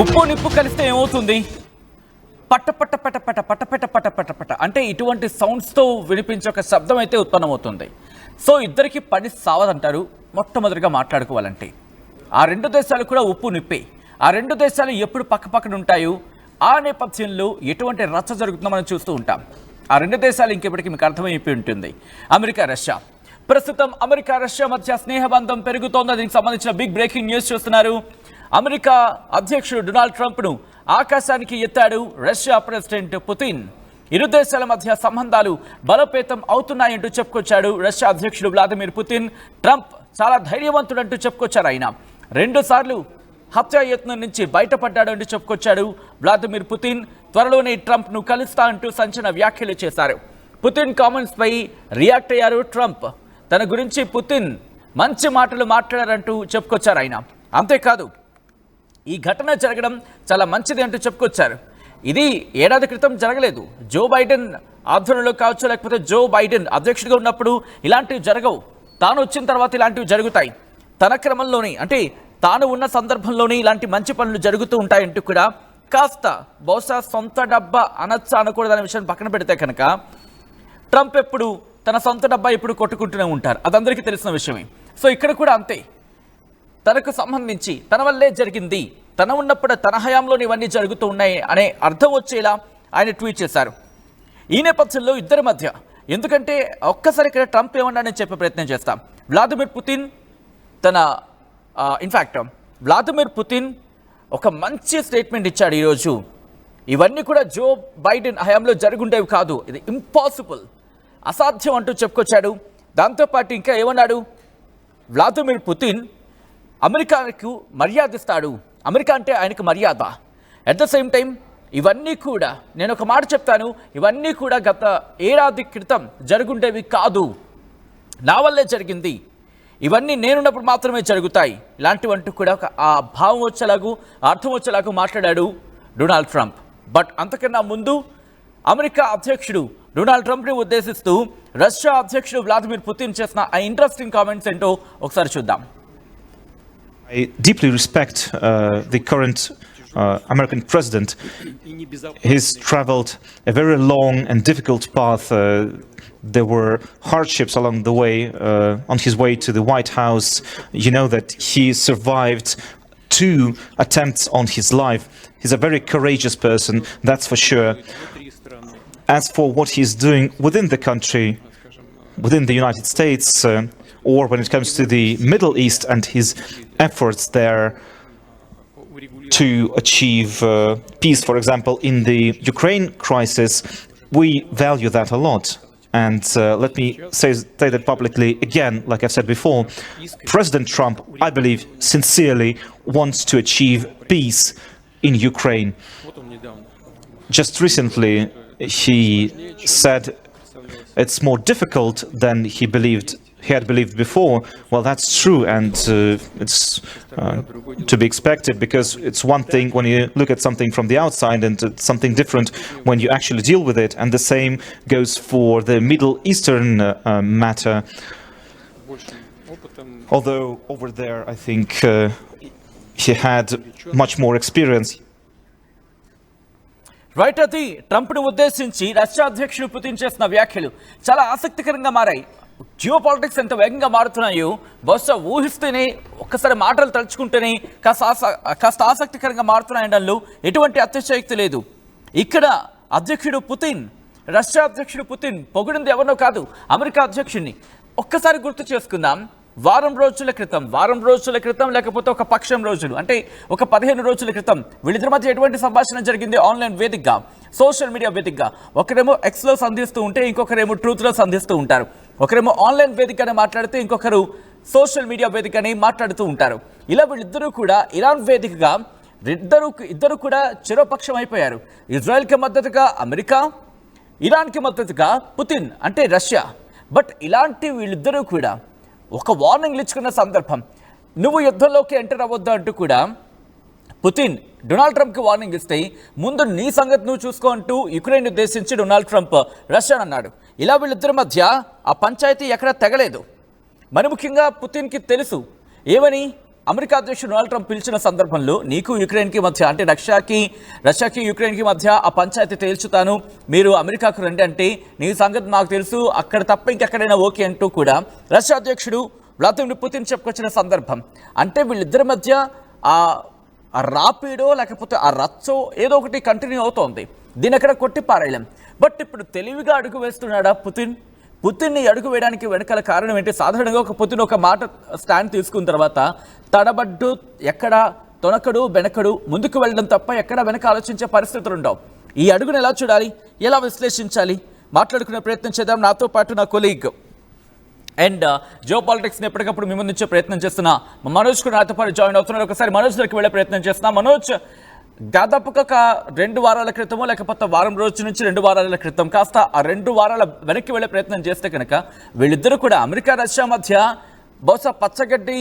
ఉప్పు నిప్పు కలిస్తే ఏమవుతుంది? పట్ట పట్ట పట్ట పట్ట పట్ట పట్ట పట్ట పట్ట పట్ట అంటే ఇటువంటి సౌండ్స్తో వినిపించే ఒక శబ్దం అయితే ఉత్పన్నమవుతుంది. సో ఇద్దరికి పని సావదంటారు. మొట్టమొదటిగా మాట్లాడుకోవాలంటే ఆ రెండు దేశాలు కూడా ఉప్పు నిప్పే. ఆ రెండు దేశాలు ఎప్పుడు పక్క పక్కన ఉంటాయో ఆ నేపథ్యంలో ఎటువంటి రచ్చ జరుగుతుందో మనం చూస్తూ ఉంటాం. ఆ రెండు దేశాలు ఇంకెప్పటికీ మీకు అర్థమైపోయి ఉంటుంది. America Russia. ప్రస్తుతం అమెరికా రష్యా మధ్య స్నేహబంధం పెరుగుతోంది. దీనికి సంబంధించిన బిగ్ బ్రేకింగ్ న్యూస్ చూస్తున్నారు. అమెరికా అధ్యక్షుడు డొనాల్డ్ ట్రంప్ను ఆకాశానికి ఎత్తాడు రష్యా ప్రెసిడెంట్ పుతిన్. ఇరు దేశాల మధ్య సంబంధాలు బలోపేతం అవుతున్నాయంటూ చెప్పుకొచ్చాడు రష్యా అధ్యక్షుడు వ్లాదిమిర్ పుతిన్. ట్రంప్ చాలా ధైర్యవంతుడంటూ చెప్పుకొచ్చారు. ఆయన 2 సార్లు హత్యాయత్నం నుంచి బయటపడ్డాడు అంటూ చెప్పుకొచ్చాడు వ్లాదిమిర్ పుతిన్. త్వరలోనే ట్రంప్ను కలుస్తా అంటూ సంచలన వ్యాఖ్యలు చేశారు. పుతిన్ కామెంట్స్ పై రియాక్ట్ అయ్యారు ట్రంప్. తన గురించి పుతిన్ మంచి మాటలు మాట్లాడారంటూ చెప్పుకొచ్చారు ఆయన. అంతేకాదు ఈ ఘటన జరగడం చాలా మంచిది అంటూ చెప్పుకొచ్చారు. ఇది ఏడాది క్రితం జరగలేదు. జో బైడెన్ ఆధ్వర్యంలో కావచ్చు, లేకపోతే జో బైడెన్ అధ్యక్షుడిగా ఉన్నప్పుడు ఇలాంటివి జరగవు. తాను వచ్చిన తర్వాత ఇలాంటివి జరుగుతాయి. తన క్రమంలోనే అంటే తాను ఉన్న సందర్భంలోనే ఇలాంటి మంచి పనులు జరుగుతూ ఉంటాయంటూ కూడా కాస్త బహుశా సొంత డబ్బా అనొచ్చా అనకూడదనే విషయాన్ని పక్కన పెడితే కనుక ట్రంప్ ఎప్పుడు తన సొంత డబ్బా ఎప్పుడు కొట్టుకుంటూనే ఉంటారు. అదందరికీ తెలిసిన విషయమే. సో ఇక్కడ కూడా అంతే. తనకు సంబంధించి తన వల్లే జరిగింది, తన ఉన్నప్పుడు తన హయాంలోని ఇవన్నీ జరుగుతూ ఉన్నాయి అనే అర్థం వచ్చేలా ఆయన ట్వీట్ చేశారు. ఈ నేపథ్యంలో ఇద్దరి మధ్య ఎందుకంటే ఒక్కసారి ఇక్కడ ట్రంప్ ఏమన్నాడని చెప్పే ప్రయత్నం చేస్తాం. వ్లాదిమిర్ పుతిన్ వ్లాదిమిర్ పుతిన్ ఒక మంచి స్టేట్మెంట్ ఇచ్చాడు ఈరోజు. ఇవన్నీ కూడా జో బైడెన్ హయాంలో జరుగుండేవి కాదు, ఇది ఇంపాసిబుల్, అసాధ్యం అంటూ చెప్పుకొచ్చాడు. దాంతోపాటు ఇంకా ఏమన్నాడు వ్లాదిమిర్ పుతిన్, అమెరికాకు మర్యాదిస్తాడు, అమెరికా అంటే ఆయనకు మర్యాద. అట్ ద సేమ్ టైం ఇవన్నీ కూడా నేను ఒక మాట చెప్తాను, ఇవన్నీ కూడా గత ఏడాది క్రితం జరుగుండేవి కాదు, నా వల్లే జరిగింది, ఇవన్నీ నేనున్నప్పుడు మాత్రమే జరుగుతాయి, ఇలాంటివంటూ కూడా ఒక ఆ భావం వచ్చేలాగు అర్థం వచ్చేలాగు మాట్లాడాడు డొనాల్డ్ ట్రంప్. బట్ అంతకన్నా ముందు అమెరికా అధ్యక్షుడు డొనాల్డ్ ట్రంప్ని ఉద్దేశిస్తూ రష్యా అధ్యక్షుడు వ్లాదిమిర్ పుతిన్ చేసిన ఆ ఇంట్రెస్టింగ్ కామెంట్స్ ఏంటో ఒకసారి చూద్దాం. I deeply respect the current American president. He's traveled a very long and difficult path. There were hardships along the way, on his way to the White House. You know that he survived 2 attempts on his life. He's a very courageous person, that's for sure. As for what he's doing within the country, within the United States, or when it comes to the Middle East and his efforts there to achieve peace, for example, in the Ukraine crisis, we value that a lot. And let me say that publicly again, like I've said before, President Trump, I believe, sincerely wants to achieve peace in Ukraine. Just recently, he said it's more difficult than he had believed before. Well, that's true, and it's to be expected, because it's one thing when you look at something from the outside and it's something different when you actually deal with it, and the same goes for the Middle Eastern matter. Although over there, I think he had much more experience. Right, అది ట్రంప్ను ఉద్దేశించి Russia అధ్యక్షుడు Putin చేసిన వ్యాఖ్యలు చాలా ఆసక్తికరంగా మారాయి. Geo politics ఎంత వేగంగా మారుతున్నాయో బహుశా ఊహిస్తేనే, ఒక్కసారి మాటలు తలుచుకుంటేనే కాస్త ఆసక్తికరంగా మారుతున్నాయనడంలో ఎటువంటి అతిశయోక్తి లేదు. ఇక్కడ అధ్యక్షుడు పుతిన్, రష్యా అధ్యక్షుడు పుతిన్ పొగిడింది ఎవరినో కాదు, అమెరికా అధ్యక్షుడిని. ఒక్కసారి గుర్తు చేసుకుందాం. వారం రోజుల క్రితం లేకపోతే ఒక పక్షం రోజులు అంటే ఒక 15 రోజుల క్రితం వీళ్ళిద్దరి మధ్య ఎటువంటి సంభాషణ జరిగింది? ఆన్లైన్ వేదికగా, సోషల్ మీడియా వేదికగా. ఒకరేమో ఎక్స్లో సంధిస్తూ ఉంటే ఇంకొకరేమో ట్రూత్లో సంధిస్తూ ఉంటారు. ఒకరేమో ఆన్లైన్ వేదికగానే మాట్లాడితే ఇంకొకరు సోషల్ మీడియా వేదికగానే మాట్లాడుతూ ఉంటారు. ఇలా వీళ్ళిద్దరూ కూడా ఇరాన్ వేదికగా ఇద్దరు కూడా చిరోపక్షం అయిపోయారు. ఇజ్రాయెల్కి మద్దతుగా అమెరికా, ఇరాన్కి మద్దతుగా పుతిన్ అంటే రష్యా. బట్ ఇలాంటి వీళ్ళిద్దరూ కూడా ఒక వార్నింగ్ ఇచ్చుకున్న సందర్భం, నువ్వు యుద్ధంలోకి ఎంటర్ అవ్వద్దు అంటూ కూడా పుతిన్ డొనాల్డ్ ట్రంప్కి వార్నింగ్ ఇస్తే, ముందు నీ సంగతి నువ్వు చూసుకో అంటూ యుక్రెయిన్ ఉద్దేశించి డొనాల్డ్ ట్రంప్ రష్యాను అన్నాడు. ఇలా వీళ్ళిద్దరి మధ్య ఆ పంచాయతీ ఎక్కడ తెగలేదు. మరి ముఖ్యంగా పుతిన్కి తెలుసు ఏమని, అమెరికా అధ్యక్షుడు డొనాల్డ్ ట్రంప్ పిలిచిన సందర్భంలో నీకు యుక్రెయిన్కి మధ్య అంటే రష్యాకి యుక్రెయిన్కి మధ్య ఆ పంచాయతీ తేల్చుతాను, మీరు అమెరికాకు రండి అంటే నీ సంగతి నాకు తెలుసు, అక్కడ తప్ప ఇంకెక్కడైనా ఓకే అంటూ కూడా రష్యా అధ్యక్షుడు వ్లాదిమిర్ పుతిన్ చెప్పుకొచ్చిన సందర్భం. అంటే వీళ్ళిద్దరి మధ్య ఆ రాపిడో లేకపోతే ఆ రచ్చో ఏదో ఒకటి కంటిన్యూ అవుతోంది. దీని ఎక్కడ కొట్టి పారేయలేం. బట్ ఇప్పుడు తెలివిగా అడుగు వేస్తున్నాడా పుతిన్ని అడుగు వేయడానికి వెనకాల కారణం ఏంటి? సాధారణంగా పుతిన్ ఒక మాట స్టాండ్ తీసుకున్న తర్వాత తడబడ్డు ఎక్కడ తొనకడు బెనకడు ముందుకు వెళ్ళడం తప్ప ఎక్కడ వెనక ఆలోచించే పరిస్థితులు ఉండవు. ఈ అడుగును ఎలా చూడాలి, ఎలా విశ్లేషించాలి మాట్లాడుకునే ప్రయత్నం చేద్దాం. నాతో పాటు నా కొలీగ్ అండ్ జియో పాలిటిక్స్ని ఎప్పటికప్పుడు మీ ముందుంచే ప్రయత్నం చేస్తున్న మనోజ్ కూడా నాతో పాటు జాయిన్ అవుతున్నారు. ఒకసారి మనోజ్ దగ్గరికి వెళ్ళే ప్రయత్నం చేస్తున్నా. మనోజ్, దాదాపుగా ఒక 2 వారాల క్రితమో లేకపోతే వారం రోజు నుంచి 2 వారాల క్రితం కాస్త ఆ 2 వారాల వెనక్కి వెళ్ళే ప్రయత్నం చేస్తే కనుక వీళ్ళిద్దరూ కూడా అమెరికా రష్యా మధ్య బహుశా పచ్చగడ్డి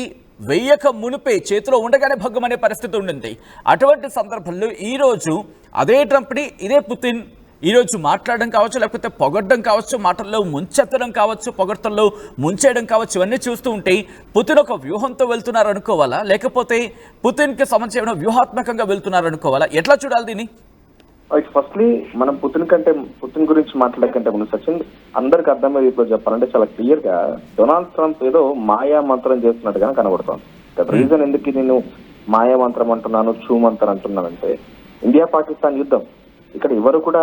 వెయ్యక మునిపే చేతిలో ఉండగానే భగ్గమనే పరిస్థితి ఉండింది. అటువంటి సందర్భంలో ఈరోజు అదే ట్రంప్ని ఇదే పుతిన్ ఈరోజు మాట్లాడడం కావచ్చు, లేకపోతే పొగడ్డం కావచ్చు, మాటల్లో ముంచెత్తడం కావచ్చు, పొగడ్తల్లో ముంచేయడం కావచ్చు, ఇవన్నీ చూస్తూ ఉంటే పుతిన్ ఒక వ్యూహంతో వెళ్తున్నారు అనుకోవాలా, లేకపోతే పుతిన్కి సంబంధించి ఏమైనా వ్యూహాత్మకంగా వెళ్తున్నారు అనుకోవాలా? ఎట్లా చూడాలి దీన్ని? ఫస్ట్లీ మనం పుతిన్ గురించి మాట్లాడే కంటే ముందు సచిన్ అందరికి అర్థమయ్యే ఇప్పుడు చెప్పాలంటే చాలా క్లియర్ గా డొనాల్డ్ ట్రంప్ ఏదో మాయా మంత్రం చేస్తున్నట్టుగా కనబడుతోంది. రీజన్ ఎందుకు నేను మాయా మంత్రం అంటున్నాను, చూ మంత్రం అంటున్నానంటే ఇండియా పాకిస్తాన్ యుద్ధం ఇక్కడ ఎవరు కూడా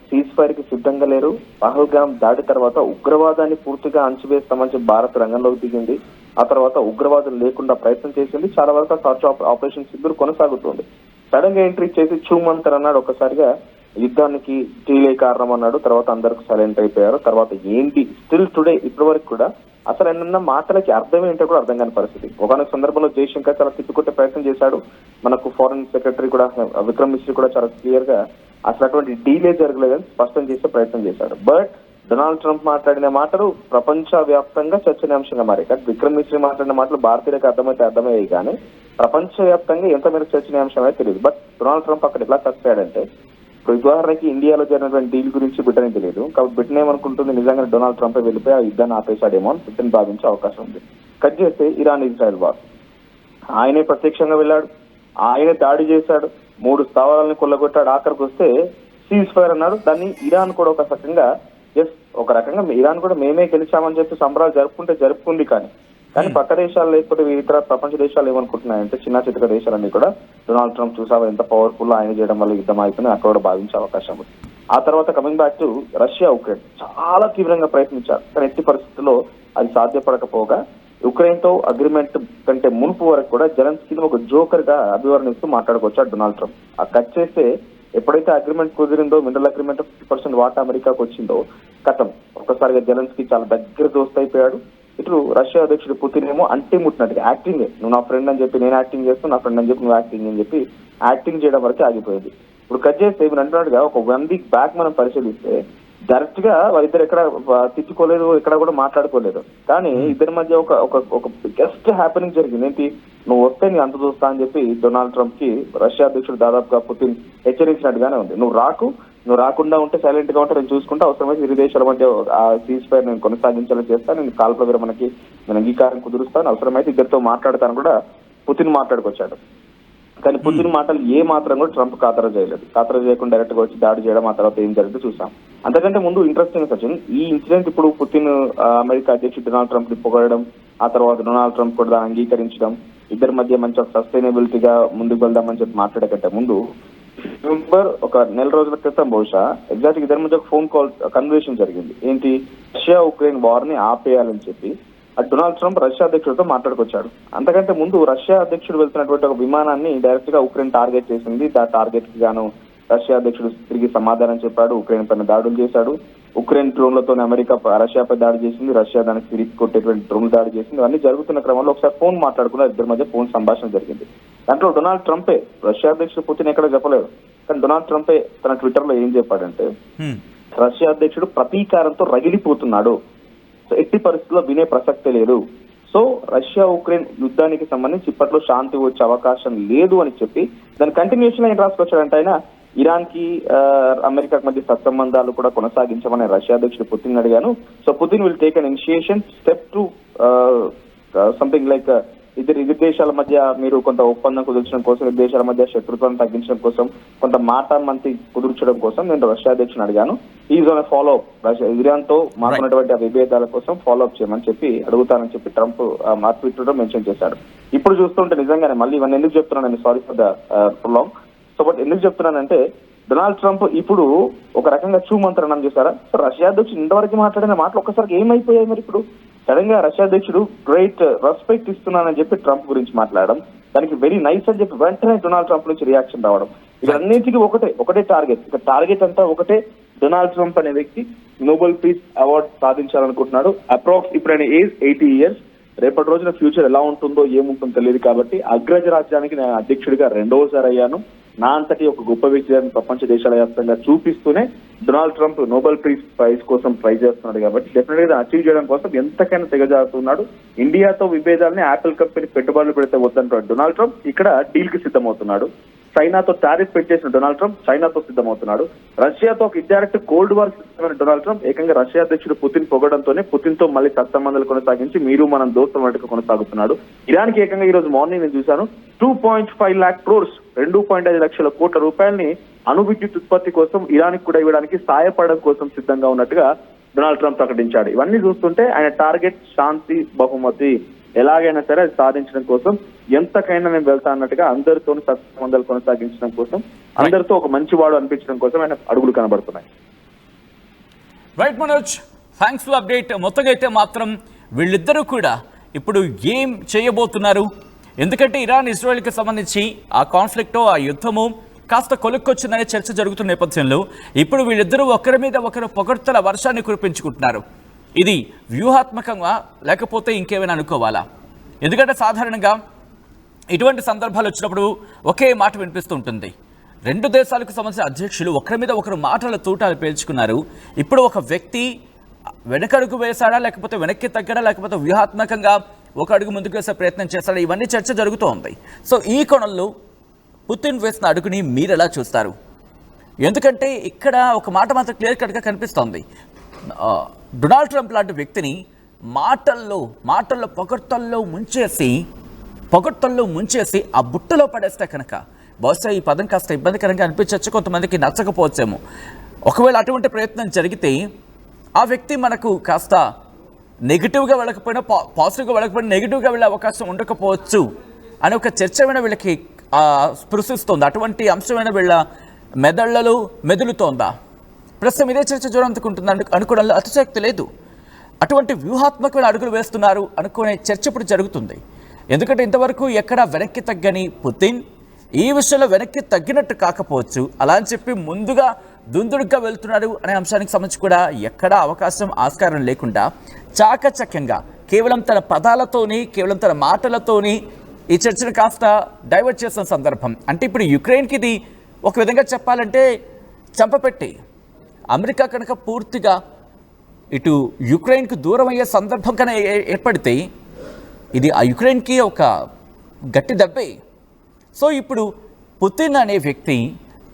సీజ్ ఫైర్ కి సిద్ధంగా లేరు. పహల్గామ్ దాడి తర్వాత ఉగ్రవాదాన్ని పూర్తిగా అణచివేస్తామని భారత్ రంగంలోకి దిగింది. ఆ తర్వాత ఉగ్రవాదులు లేకుండా ప్రయత్నం చేసింది. చాలా వరకు సర్చ్ ఆపరేషన్ సింధూర్ కొనసాగుతుంది. సడన్ గా ఎంట్రీ చేసి చూమంతర్ అన్నాడు. ఒకసారిగా యుద్ధానికి టీలే కారణం అన్నాడు. తర్వాత అందరికి సైలెంట్ అయిపోయారు. తర్వాత ఏంటి స్టిల్ టుడే ఇప్పటి వరకు కూడా అసలు ఆయన మాటలకి అర్థం ఏంటో కూడా అర్థం కాని పరిస్థితి. ఒకనొక సందర్భంలో జయశంకర్ చాలా తిట్టుకొట్టే ప్రయత్నం చేశాడు. మనకు ఫారెన్ సెక్రటరీ కూడా విక్రమ్ మిశ్రీ కూడా చాలా క్లియర్ గా అసలు అటువంటి డీలే జరగలేదని స్పష్టం చేసే ప్రయత్నం చేశాడు. బట్ డొనాల్డ్ ట్రంప్ మాట్లాడిన మాటలు ప్రపంచ వ్యాప్తంగా చర్చనీయాంశంగా మారాయి. కానీ విక్రమ్ మిశ్రీ మాట్లాడిన మాటలు భారతీయులకు అర్థమయ్యాయి కానీ ప్రపంచ వ్యాప్తంగా ఎంత మేరకు చర్చనీయాంశం అయితే తెలియదు. బట్ డొనాల్డ్ ట్రంప్ అక్కడ ఎలా చర్చాడంటే ఇప్పుడు ఉదాహరణకి ఇండియాలో జరిగినటువంటి డీల్ గురించి బ్రిటన్ తెలియదు కాబట్టి బ్రిటన్ ఏమనుకుంటుంది నిజంగా డొనాల్డ్ ట్రంప్ వెళ్ళిపోయి ఆ యుద్ధాన్ని ఆపేశాడేమో అని బ్రిటన్ భావించే అవకాశం ఉంది. కట్ చేస్తే ఇరాన్ ఇజ్రాయెల్ వార్ ఆయనే ప్రత్యక్షంగా వెళ్ళాడు, ఆయనే దాడి చేశాడు, 3 స్థావరాలను కొల్లగొట్టాడు. ఆఖరికి వస్తే సీజ్ ఫైర్ అన్నాడు. దాన్ని ఇరాన్ కూడా ఒక రకంగా ఇరాన్ కూడా మేమే గెలిచామని చెప్పి సంబరాలు జరుపుకుంది. కానీ పక్క దేశాలు లేకపోతే ఇతర ప్రపంచ దేశాలు ఏమనుకుంటున్నాయంటే చిన్న చితక దేశాలన్నీ కూడా డొనాల్డ్ ట్రంప్ చూసావా ఎంత పవర్ఫుల్ ఆయన చేయడం వల్ల యుద్ధం అయిపోయింది అక్కడ కూడా భావించే అవకాశం ఉంది. ఆ తర్వాత coming back to Russia Ukraine చాలా తీవ్రంగా ప్రయత్నించారు. కానీ ఎట్టి పరిస్థితుల్లో అది సాధ్యపడకపోగా ఉక్రెయిన్ తో అగ్రిమెంట్ కంటే మునుపు వరకు కూడా జెలెన్స్కీని ఒక జోకర్ గా అభివర్ణిస్తూ మాట్లాడుకొచ్చాడు డొనాల్డ్ ట్రంప్. ఆ కట్ చేస్తే ఎప్పుడైతే అగ్రిమెంట్ కుదిరిందో మిడిల్ అగ్రిమెంట్ 50% వాటా అమెరికాకు వచ్చిందో కథం ఒక్కసారిగా జెలెన్స్కీ చాలా దగ్గర దోస్త్ అయిపోయాడు. ఇటు రష్యా అధ్యక్షుడు పుతిన్ ఏమో అంటే ముట్టినట్టుగా యాక్టింగ్, నువ్వు నా ఫ్రెండ్ అని చెప్పి నేను యాక్టింగ్ చేస్తాను, నా ఫ్రెండ్ అని చెప్పి నువ్వు యాక్టింగ్ అని చెప్పి యాక్టింగ్ చేయడం వరకే ఆగిపోయింది. ఇప్పుడు కట్ చేస్తే మీరు అంటున్నట్టుగా ఒక 1 వీక్ బ్యాక్ మనం పరిశీలిస్తే డైరెక్ట్ గా వాళ్ళిద్దరు ఎక్కడ తిట్టుకోలేదు, ఎక్కడ కూడా మాట్లాడుకోలేదు. కానీ ఇద్దరి మధ్య ఒక బిగ్గెస్ట్ హ్యాపెనింగ్ జరిగింది. ఏంటి, నువ్వు వస్తే నీ అంత చూస్తా అని చెప్పి డొనాల్డ్ ట్రంప్ కి రష్యా అధ్యక్షుడు దాదాపుగా పుతిన్ హెచ్చరించినట్టుగానే ఉంది. నువ్వు రాకుండా ఉంటే సైలెంట్ గా ఉంటే నేను చూసుకుంటే అవసరమైతే ఇరు దేశాల మధ్య ఆ సీజ్ ఫైర్ నేను కొనసాగించేలా చేస్తాను, నేను కాల్పుల విరమణకి నేను అంగీకారం కుదురుస్తాను, అవసరమైతే ఇద్దరితో మాట్లాడతాను కూడా పుతిన్ మాట్లాడుకొచ్చాడు. కానీ పుతిన్ మాటలు ఏ మాత్రం కూడా ట్రంప్ ఖాతరు చేయకుండా డైరెక్ట్ గా వచ్చి దాడి చేయడం, ఆ తర్వాత ఏం జరిగిందో చూసాం. అంతకంటే ముందు ఇంట్రెస్టింగ్ సచిన్, ఈ ఇన్సిడెంట్ ఇప్పుడు పుతిన్ అమెరికా అధ్యక్షుడు డొనాల్డ్ ట్రంప్ ని పొగడడం, ఆ తర్వాత డొనాల్డ్ ట్రంప్ కూడా దాన్ని అంగీకరించడం, ఇద్దరి మధ్య మంచి ఒక సస్టైనబిలిటీగా ముందుకు వెళ్దామని చెప్పి మాట్లాడే కంటే ముందు నవంబర్ ఒక 1 నెల రోజుల క్రితం బహుశా ఎగ్జాక్ట్ ఇద్దరి మధ్య ఒక ఫోన్ కాల్ కన్వర్సేషన్ జరిగింది. ఏంటి, రష్యా ఉక్రెయిన్ వార్ ని ఆపేయాలని చెప్పి డొనాల్డ్ ట్రంప్ రష్యా అధ్యక్షుడితో మాట్లాడుకొచ్చాడు. అంతకంటే ముందు రష్యా అధ్యక్షుడు వెళ్తున్నటువంటి ఒక విమానాన్ని డైరెక్ట్ గా ఉక్రెయిన్ టార్గెట్ చేసింది. ఆ టార్గెట్ కి గాను రష్యా అధ్యక్షుడు తిరిగి సమాధానం చెప్పాడు, ఉక్రెయిన్ పైన దాడులు చేశాడు. ఉక్రెయిన్ డ్రోన్లతో అమెరికా రష్యాపై దాడి చేసింది, రష్యా దానికి తిరిగి కొట్టేటువంటి డ్రోన్లు దాడి చేసింది. అన్ని జరుగుతున్న క్రమంలో ఒకసారి ఫోన్ మాట్లాడుకున్నారు, ఇద్దరి మధ్య ఫోన్ సంభాషణ జరిగింది. దాంట్లో డొనాల్డ్ ట్రంపే, రష్యా అధ్యక్షుడు పుతిన్ ఎక్కడ చెప్పలేదు, కానీ డొనాల్డ్ ట్రంపే తన ట్విట్టర్ లో ఏం చెప్పాడంటే రష్యా అధ్యక్షుడు ప్రతీకారంతో రగిలిపోతున్నాడు, ఎట్టి పరిస్థితుల్లో వినే ప్రసక్తే లేదు. సో రష్యా ఉక్రెయిన్ యుద్ధానికి సంబంధించి ఇప్పట్లో శాంతి వచ్చే అవకాశం లేదు అని చెప్పి దాని కంటిన్యూషన్ ఆయన రాసుకొచ్చాడంటే ఆయన ఇరాన్ కి అమెరికాకి మధ్య సత్సంబంధాలు కూడా కొనసాగించమని రష్యా అధ్యక్షుడు పుతిన్ అడిగాను. So Putin will take an initiation step to something like ఇరు దేశాల మధ్య మీరు కొంత ఒప్పందం కుదిర్చడం కోసం, ఇరు దేశాల మధ్య శత్రుత్వాన్ని తగ్గించడం కోసం, కొంత మాట మంతి కుదుర్చడం కోసం నేను రష్యా అధ్యక్షుని అడిగాను. Is on follow up Iran తో మాకున్నటువంటి ఆ విభేదాల కోసం ఫాలో అప్ చేయమని చెప్పి అడుగుతానని చెప్పి ట్రంప్ ట్విట్టర్ లో మెన్షన్ చేశాడు. ఇప్పుడు చూస్తుంటే నిజంగానే మళ్ళీ ఇవన్నీ ఎందుకు చెప్తున్నాను, sorry for the long. So but ఎందుకు చెప్తున్నానంటే డొనాల్డ్ ట్రంప్ ఇప్పుడు ఒక రకంగా చూమంత్రణం చేశారా. సో రష్యా అధ్యక్షుడు ఇంతవరకు మాట్లాడిన మాటలు ఒక్కసారికి ఏమైపోయాయి మరి ఇప్పుడు? సడన్ గా రష్యా అధ్యక్షుడు గ్రేట్ రెస్పెక్ట్ ఇస్తున్నానని చెప్పి ట్రంప్ గురించి మాట్లాడడం, దానికి వెరీ నైస్ అని చెప్పి వెంటనే డొనాల్డ్ ట్రంప్ నుంచి రియాక్షన్ రావడం, ఇక్కడ అన్నింటికి ఒకటే టార్గెట్. ఇక టార్గెట్ అంతా ఒకటే, డొనాల్డ్ ట్రంప్ అనే వ్యక్తి నోబెల్ పీస్ అవార్డు సాధించాలనుకుంటున్నాడు. అప్రాక్స్ ఇప్పుడు ఆయన ఏజ్ 80 years. రేపటి రోజున ఫ్యూచర్ ఎలా ఉంటుందో ఏముంటుందో తెలియదు కాబట్టి అగ్రజ రాజ్యానికి నేను అధ్యక్షుడిగా 2వసారి అయ్యాను, నా అంతటి ఒక గొప్ప వ్యక్తి ప్రపంచ దేశాల వ్యాప్తంగా చూపిస్తూనే డొనాల్డ్ ట్రంప్ నోబెల్ ప్రైజ్ కోసం ట్రై చేస్తున్నాడు. కాబట్టి డెఫినెట్ గా అచీవ్ చేయడం కోసం ఎంతకైనా తెగజారుతున్నాడు. ఇండియాతో విభేదాలని యాపిల్ కంపెనీ పెట్టుబడులు పెడితే వద్దంటాడు డొనాల్డ్ ట్రంప్, ఇక్కడ డీల్ కి సిద్ధమవుతున్నాడు. చైనాతో టారిఫ్ పెట్టేసిన డొనాల్డ్ ట్రంప్ చైనాతో సిద్ధమవుతున్నాడు. రష్యాతో ఒక ఇండైరెక్ట్ కోల్డ్ వార్ సిద్ధమైన డొనాల్డ్ ట్రంప్ ఏకంగా రష్యా అధ్యక్షుడు పుతిన్ పొగడంతోనే పుతిన్ తో మళ్ళీ సత్సంబంధాలు కొనసాగించి మీరు మనం దోస్తం వంటికి కొనసాగుతున్నాడు. ఇరాన్కి ఏకంగా ఈ రోజు మార్నింగ్ నేను చూశాను 2.5 lakh crores 2.5 లక్షల కోట్ల రూపాయలని అణు విద్యుత్ ఉత్పత్తి కోసం ఇరాన్కి కూడా ఇవ్వడానికి సాయపడడం కోసం సిద్ధంగా ఉన్నట్టుగా డొనాల్డ్ ట్రంప్ ప్రకటించాడు. ఇవన్నీ చూస్తుంటే ఆయన టార్గెట్ శాంతి బహుమతి, ఎలాగైనా సరే అది సాధించడం కోసం ఎంతకైనా నేను వెళ్తా అన్నట్టుగా అందరితో సత్సంబంధాలు కొనసాగించడం కోసం, అందరితో ఒక మంచి వాడు అనిపించడం కోసం ఆయన అడుగులు కనబడుతున్నాయి. Right Manoj, thanks for update. మొత్తంగా అయితే మాత్రం వీళ్ళిద్దరూ కూడా ఇప్పుడు ఏం చేయబోతున్నారు? ఎందుకంటే ఇరాన్ ఇజ్రాయెల్కి సంబంధించి ఆ కాన్ఫ్లిక్ట్, ఆ యుద్ధము కాస్త కొలుక్కొచ్చిందనే చర్చ జరుగుతున్న నేపథ్యంలో ఇప్పుడు వీళ్ళిద్దరూ ఒకరి మీద ఒకరు పొగడ్తల వర్షాన్ని కురిపించుకుంటున్నారు. ఇది వ్యూహాత్మకంగా లేకపోతే ఇంకేమైనా అనుకోవాలా? ఎందుకంటే సాధారణంగా ఇటువంటి సందర్భాలు వచ్చినప్పుడు ఒకే మాట వినిపిస్తూ ఉంటుంది. రెండు దేశాలకు సంబంధించిన అధ్యక్షులు ఒకరి మీద ఒకరు మాటల తూటాలు పేల్చుకున్నారు. ఇప్పుడు ఒక వ్యక్తి వెనకడుగు వేశాడా, లేకపోతే వెనక్కి తగ్గడా, లేకపోతే వ్యూహాత్మకంగా ఒక అడుగు ముందుకు వేసే ప్రయత్నం చేస్తాడా? ఇవన్నీ చర్చ జరుగుతూ ఉంది. సో ఈ కోణంలో పుతిన్ వేసిన అడుగుని మీరు ఎలా చూస్తారు? ఎందుకంటే ఇక్కడ ఒక మాట మాత్రం క్లియర్ కట్గా కనిపిస్తోంది. డొనాల్డ్ ట్రంప్ లాంటి వ్యక్తిని మాటల్లో ముంచేసి ఆ బుట్టలో పడేస్తే కనుక బహుశా ఈ పదం కాస్త ఇబ్బందికరంగా అనిపించవచ్చు, కొంతమందికి నచ్చకపోవచ్చేమో. ఒకవేళ అటువంటి ప్రయత్నం జరిగితే ఆ వ్యక్తి మనకు కాస్త నెగిటివ్గా వెళ్ళకపోయినా పాజిటివ్గా వెళ్ళకపోయినా నెగిటివ్గా వెళ్ళే అవకాశం ఉండకపోవచ్చు అని ఒక చర్చమైన వీళ్ళకి స్పృశిస్తోంది. అటువంటి అంశమైన వీళ్ళ మెదళ్లలో మెదులుతోందా? ప్రస్తుతం ఇదే చర్చ జోరందుకుంటుంది అనుకోవడంలో అతిశక్తి లేదు. అటువంటి వ్యూహాత్మకమైన అడుగులు వేస్తున్నారు అనుకునే చర్చ ఇప్పుడు జరుగుతుంది. ఎందుకంటే ఇంతవరకు ఎక్కడా వెనక్కి తగ్గని పుతిన్ ఈ విషయంలో వెనక్కి తగ్గినట్టు కాకపోవచ్చు, అలా అని చెప్పి ముందుగా దుందుడుగ్గా వెళ్తున్నాడు అనే అంశానికి సంబంధించి కూడా ఎక్కడా అవకాశం ఆస్కారం లేకుండా చాకచక్యంగా కేవలం తన పదాలతోని, కేవలం తన మాటలతోని ఈ చర్చను కాస్త డైవర్ట్ చేసిన సందర్భం. అంటే ఇప్పుడు యుక్రెయిన్కి ఇది ఒక విధంగా చెప్పాలంటే చంపపెట్టి అమెరికా కనుక పూర్తిగా ఇటు యుక్రెయిన్కు దూరం అయ్యే సందర్భం కన్నా ఏర్పడితే ఇది ఆ యుక్రెయిన్కి ఒక గట్టి దెబ్బే. సో ఇప్పుడు పుతిన్ అనే వ్యక్తి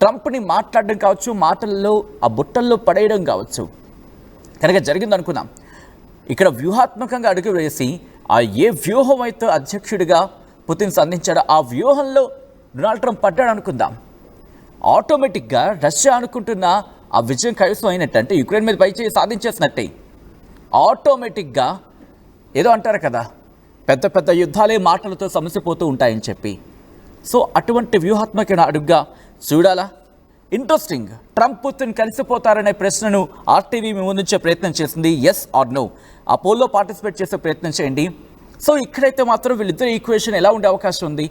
ట్రంప్ని మాట్లాడడం కావచ్చు, మాటల్లో ఆ బుట్టల్లో పడేయడం కావచ్చు కనుక జరిగింది అనుకుందాం. ఇక్కడ వ్యూహాత్మకంగా అడుగు వేసి ఆ ఏ వ్యూహం అయితే అధ్యక్షుడిగా పుతిన్ సంధించాడో ఆ వ్యూహంలో డొనాల్డ్ ట్రంప్ పడ్డాడు అనుకుందాం. ఆటోమేటిక్గా రష్యా అనుకుంటున్న ఆ విజయం కైవసం అయినట్టు, అంటే యుక్రెయిన్ మీద పైచేయి సాధించేసినట్టే. ఆటోమేటిక్గా ఏదో అంటారు కదా, పెద్ద పెద్ద యుద్ధాలే మాటలతో సమసిపోతూ ఉంటాయని చెప్పి. సో అటువంటి వ్యూహాత్మకమైన అడుగుగా చూడాలా? ఇంట్రెస్టింగ్. ట్రంప్ పుతిన్ కలిసిపోతారనే ప్రశ్నను ఆర్టీవీ మీ ముందుంచే ప్రయత్నం చేసింది. ఎస్ ఆర్ నో, ఆ పోల్లో పార్టిసిపేట్ చేసే ప్రయత్నం చేయండి. సో ఇక్కడైతే మాత్రం వీళ్ళిద్దరు ఈక్వేషన్ ఎలా ఉండే అవకాశం ఉంది?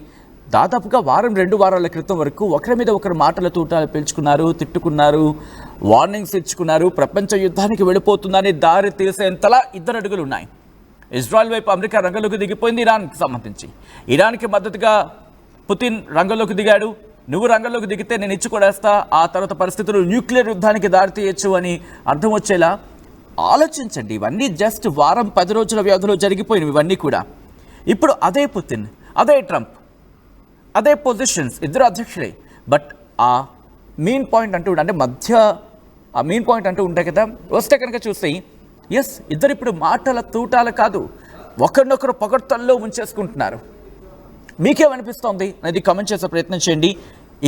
దాదాపుగా వారం 2 వారాల క్రితం వరకు ఒకరి మీద ఒకరు మాటల తూటాలు పీల్చుకున్నారు, తిట్టుకున్నారు, వార్నింగ్స్ ఇచ్చుకున్నారు. ప్రపంచ యుద్ధానికి వెళ్ళిపోతుందని దారి తీసేంతలా 2 అడుగులు ఉన్నాయి. ఇజ్రాయెల్ వైపు అమెరికా రంగంలోకి దిగిపోయింది. ఇరాన్కి సంబంధించి ఇరాన్కి మద్దతుగా పుతిన్ రంగంలోకి దిగాడు. నువ్వు రంగంలోకి దిగితే నేను ఇచ్చుకొడేస్తా, ఆ తర్వాత పరిస్థితులు న్యూక్లియర్ యుద్ధానికి దారితీయచ్చు అని అర్థం వచ్చేలా ఆలోచించండి. ఇవన్నీ జస్ట్ వారం 10 రోజుల వ్యవధిలో జరిగిపోయినవి ఇవన్నీ కూడా. ఇప్పుడు అదే పుతిన్, అదే ట్రంప్, అదే పొజిషన్స్, ఇద్దరు అధ్యక్షులే. బట్ ఆ మెయిన్ పాయింట్ అంటూ అంటే మధ్య ఆ మెయిన్ పాయింట్ అంటూ ఉంటాయి కదా, వస్తే కనుక చూస్తే ఎస్ ఇద్దరు ఇప్పుడు మాటల తూటాలు కాదు, ఒకరినొకరు పొగడ్తల్లో ముంచేసుకుంటున్నారు. మీకేమనిపిస్తోంది అనేది కామెంట్ చేసే ప్రయత్నం చేయండి.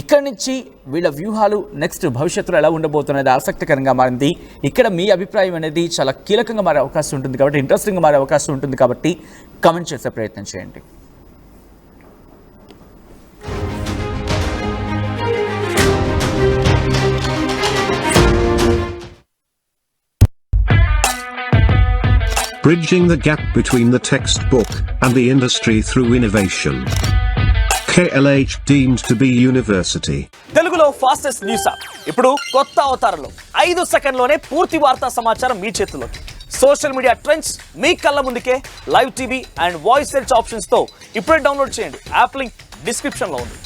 ఇక్కడి నుంచి వీళ్ళ వ్యూహాలు నెక్స్ట్ భవిష్యత్తులో ఎలా ఉండబోతున్నది ఆసక్తికరంగా మారింది. ఇక్కడ మీ అభిప్రాయం అనేది చాలా కీలకంగా మారే అవకాశం ఉంటుంది కాబట్టి, ఇంట్రెస్టింగ్గా మారే అవకాశం ఉంటుంది కాబట్టి కామెంట్ చేసే ప్రయత్నం చేయండి. Bridging the gap between the textbook and the industry through innovation. KLH deemed to be university. తెలుగులో ఫాస్టెస్ట్ న్యూస్ యాప్ ఇప్పుడు కొత్త అవతారంలో 5 సెకండ్లోనే పూర్తి వార్తా సమాచారం మీ చేతుల్లోకి. సోషల్ మీడియా ట్రెండ్స్ మీ కళ్ళ ముందుకే live TV and voice search options తో ఇప్పుడే డౌన్లోడ్ చేయండి. యాప్ లింక్ డిస్క్రిప్షన్ లో ఉంది.